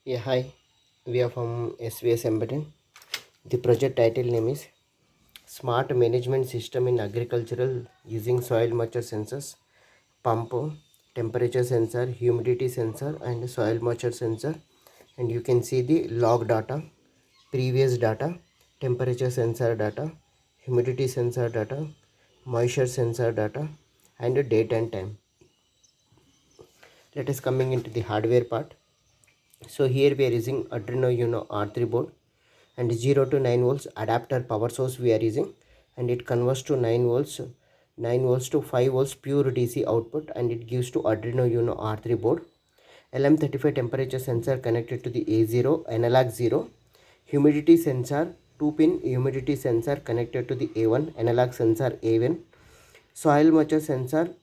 Yeah, hi. We are from svsembedded. The project title name is Smart Management System in Agricultural using soil moisture sensors, pump, temperature sensor, humidity sensor, and soil moisture sensor. And you can see the log data, previous data, temperature sensor data, humidity sensor data, moisture sensor data, and date and time. Let us coming into the hardware part. So here we are using Arduino Uno R3 board and 0 to 9 volts adapter power source we are using, and it converts to 9 volts to 5 volts pure DC output, and it gives to Arduino Uno R3 board. LM35 temperature sensor connected to the A0 analog 0, humidity sensor 2 pin humidity sensor connected to the A1 analog sensor A1, soil moisture sensor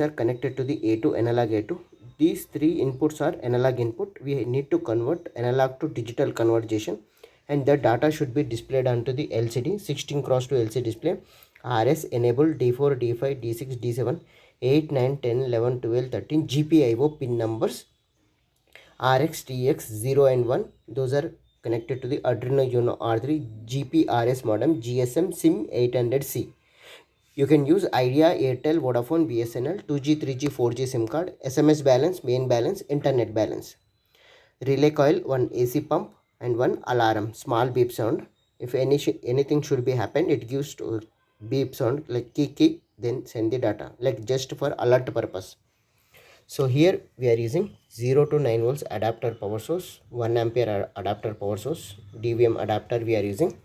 connected to the A2 analog A2. These three inputs are analog input. We need to convert analog to digital conversion, and the data should be displayed onto the LCD 16 cross to LCD display. RS enabled D4, D5, D6, D7, 8, 9, 10, 11, 12, 13 GPIO pin numbers. RX, TX 0 and 1, those are connected to the Arduino Uno R3 GPRS modem GSM SIM 800C. You can use Idea, Airtel, Vodafone, BSNL, 2G, 3G, 4G SIM card, SMS balance, main balance, internet balance. Relay coil, one AC pump, and one alarm, small beep sound. If anything should be happened, it gives to beep sound like kick, then send the data, like just for alert purpose. So here we are using 0 to 9 volts adapter power source, 1 ampere adapter power source, DVM adapter we are using,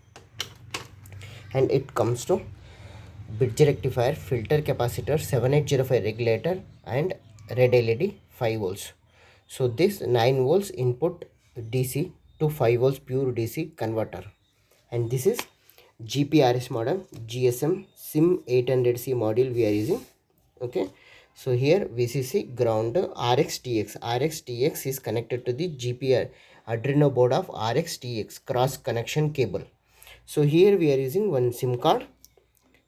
and it comes to bridge rectifier, filter capacitor, 7805 regulator, and red LED 5 volts. So this 9 volts input DC to 5 volts pure DC converter, and this is GPRS modem GSM SIM 800C module we are using. Okay, so here VCC ground RX-TX is connected to the GPR Arduino board of RX-TX cross connection cable. So here we are using one SIM card.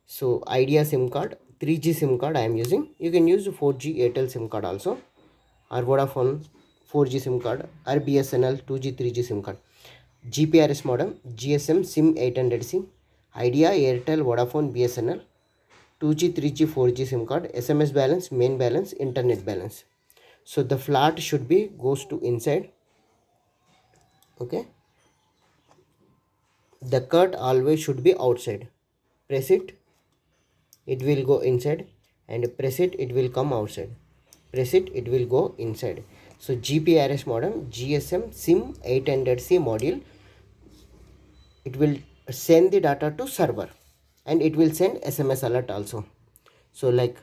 So Idea SIM card, 3G SIM card I am using. You can use 4G Airtel SIM card also, or Vodafone 4G SIM card, or BSNL 2G 3G SIM card. GPRS modem GSM SIM 800C, Idea, Airtel, Vodafone, BSNL 2G 3G 4G SIM card, SMS balance, main balance, internet balance. So the flat should be goes to inside. Okay, the cut always should be outside. Press it will go inside, and press it will come outside. Press it will go inside. So GPRS modem GSM SIM 800C module, it will send the data to server, and it will send SMS alert also. So like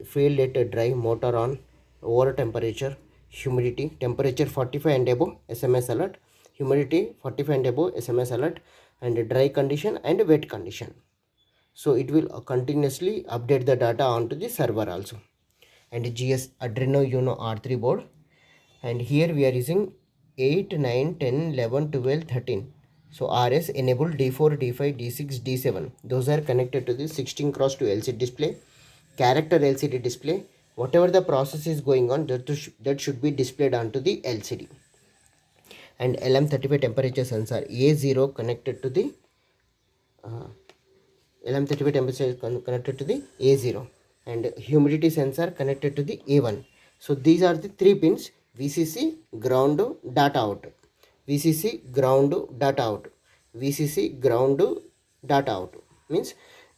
field at dry, motor on, over temperature, humidity, temperature 45 and above SMS alert, humidity 45 and above SMS alert, and dry condition and wet condition. So it will continuously update the data onto the server also. And GS Arduino Uno R3 board, and here we are using 8, 9, 10, 11, 12, 13. So RS enabled D4, D5, D6, D7, those are connected to the 16 cross to LCD display, character LCD display. Whatever the process is going on, that should be displayed onto the LCD. And LM35 temperature sensor A0 connected to the LM35 temperature is connected to the A0, and humidity sensor connected to the A1. So these are the three pins: VCC, ground, data out, VCC, ground, data out, VCC, ground, data out. Means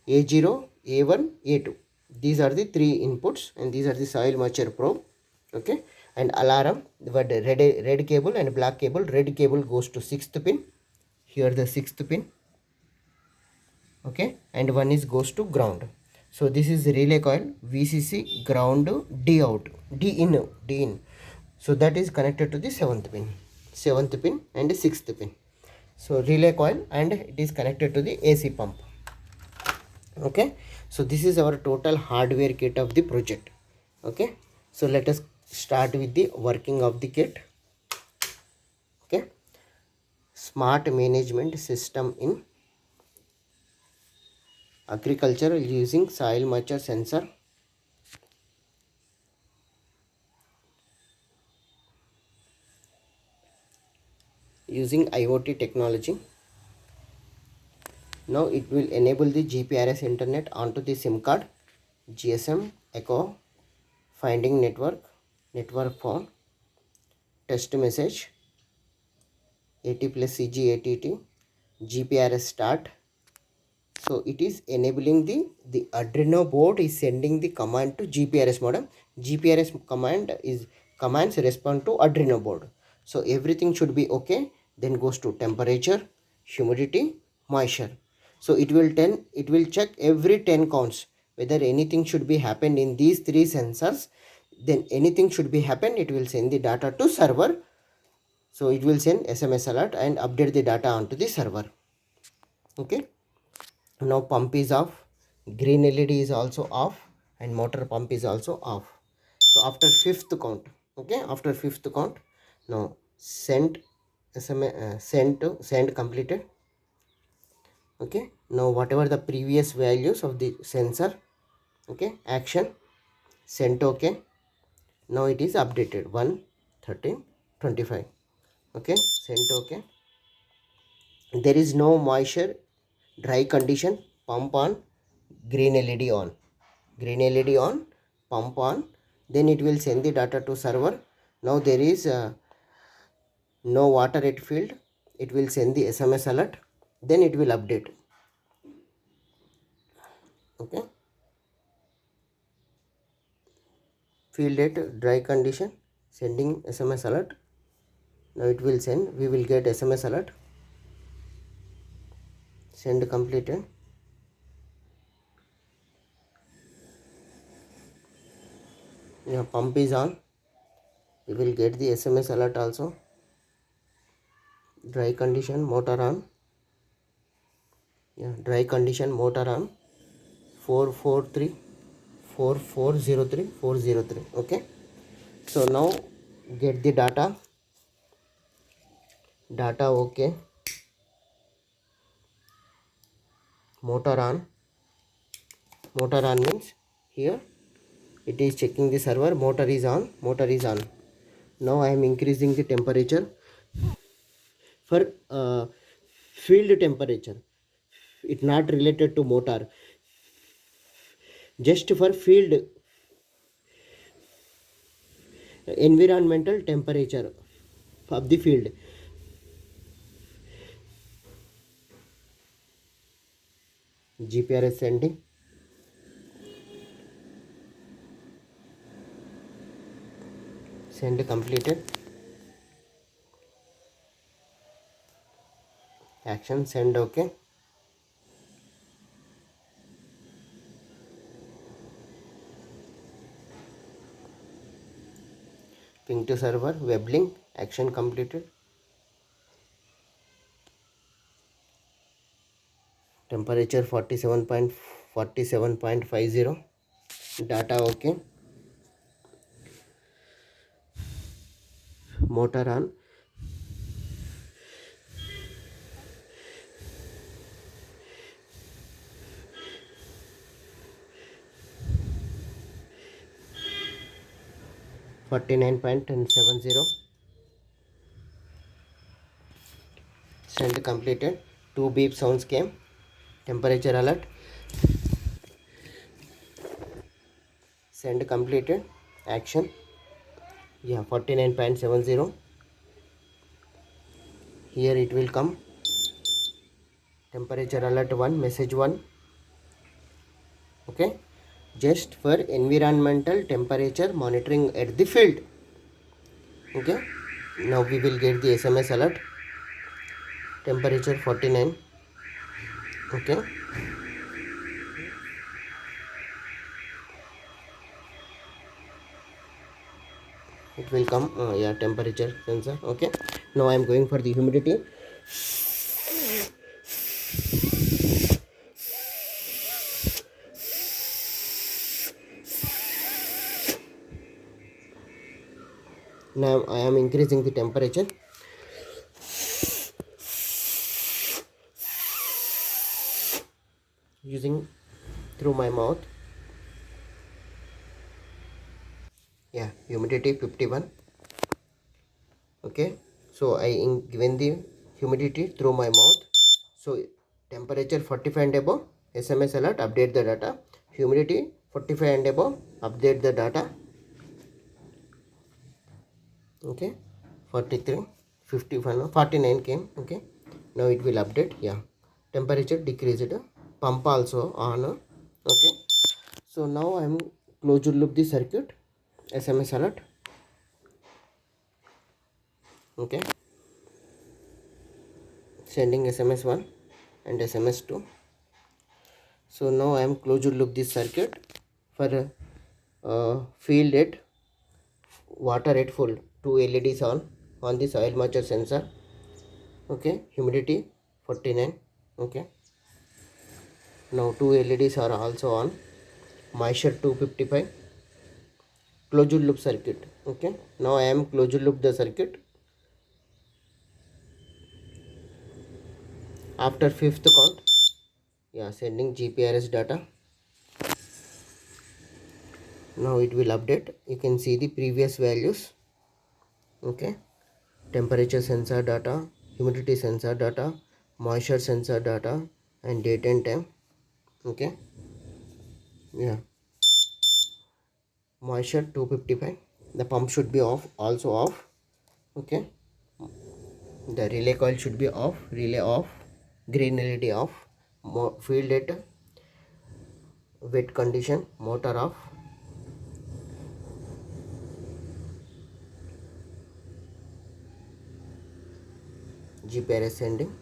A0, A1, A2. These are the three inputs, and these are the soil moisture probe. Okay, and alarm, the red cable and black cable. Red cable goes to 6th pin. Here the 6th pin. Okay, and one is goes to ground. So this is relay coil, VCC, ground, D out, D in. So that is connected to the 7th pin and 6th pin. So relay coil, and it is connected to the AC pump. Okay, so this is our total hardware kit of the project. Okay, so let us start with the working of the kit. Okay, smart management system in agriculture using soil moisture sensor. using IoT technology. Now it will enable the GPRS internet onto the SIM card, GSM, echo, finding network, network phone, test message, AT plus CG ATT, GPRS start. So it is enabling the Arduino board is sending the command to GPRS modem. GPRS commands respond to Arduino board. So everything should be okay. Then goes to temperature, humidity, moisture. So it will check every 10 counts whether anything should be happened in these three sensors. Then anything should be happened, it will send the data to server. So it will send SMS alert and update the data onto the server. Okay. Now pump is off, green LED is also off, and motor pump is also off. So after fifth count, okay, after fifth count, now send SMS, send completed. Okay, now whatever the previous values of the sensor, okay, action, sent, okay. Now it is updated 1 13 25. Okay, sent, okay. There is no moisture, dry condition, pump on, green LED on, green LED on, pump on. Then it will send the data to server. Now there is no water at field, it will send the SMS alert, then it will update. Okay, field at dry condition, sending SMS alert. Now it will send, we will get SMS alert, send completed. Yeah, pump is on, we will get the SMS alert also. Dry condition, motor on. Yeah, dry condition, motor on. 443 4403 403. Okay, so now get the data okay. Motor on means here it is checking the server. Motor is on. Now I am increasing the temperature for field temperature. It not related to motor, just for field environmental temperature of the field. GPRS sending, send completed. Action, send, okay. Ping to server, web link, action completed. Temperature 47.50. Data okay. Motor on. $49.70. Send completed. 2 beep sounds came. Temperature alert. Send completed. Action. Yeah, 49.70. Here it will come. Temperature alert 1, message 1. Okay, just for environmental temperature monitoring at the field. Okay, now we will get the SMS alert. Temperature 49. Okay, it will come. Yeah, temperature sensor. Okay, now I am going for the humidity. Now I am increasing the temperature. Using through my mouth. Yeah, humidity 51. Okay, so I given the humidity through my mouth. So temperature 45 and above, SMS alert, update the data. Humidity 45 and above, update the data. Okay, 43, 51, 49 came. Okay, now it will update. Yeah, temperature decreased, pump also on. Okay, so now I am closed loop the circuit, SMS alert. Okay, sending SMS 1 and SMS 2. So now I am closed loop this circuit for field at water at full. 2 LEDs on the soil moisture sensor. Okay, humidity 49. Okay, now 2 LEDs are also on. Moisture 255. Closed loop circuit. Okay, now I am closed loop the circuit. After fifth count, yeah, sending GPRS data. Now it will update. You can see the previous values. Okay, temperature sensor data, humidity sensor data, moisture sensor data, and date and time. Okay, yeah, moisture 255. The pump should be off, also off. Okay, the relay coil should be off, relay off, green LED off, field at wet condition, motor off. GPRS sending.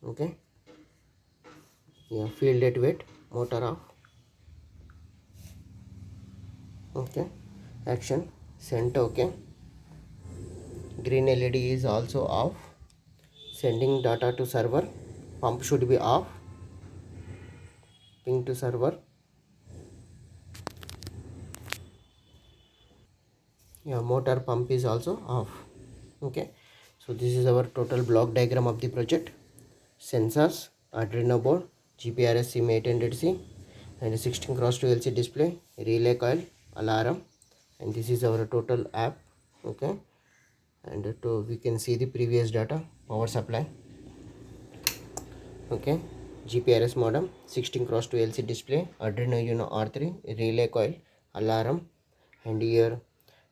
Okay, yeah, field at wet, motor off. Okay, action sent. Okay, green LED is also off, sending data to server. Pump should be off, ping to server. Yeah, motor pump is also off. Okay, so this is our total block diagram of the project. Sensors, Arduino board, GPRS SIM 800C, and 16 cross 2 LC display, relay coil, alarm, and this is our total app. Okay, and we can see the previous data, power supply. Okay, GPRS modem, 16 cross 2 LC display, Arduino Uno R3, relay coil, alarm, and here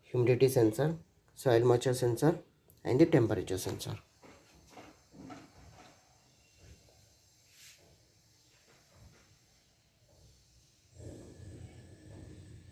humidity sensor, soil moisture sensor, and the temperature sensor.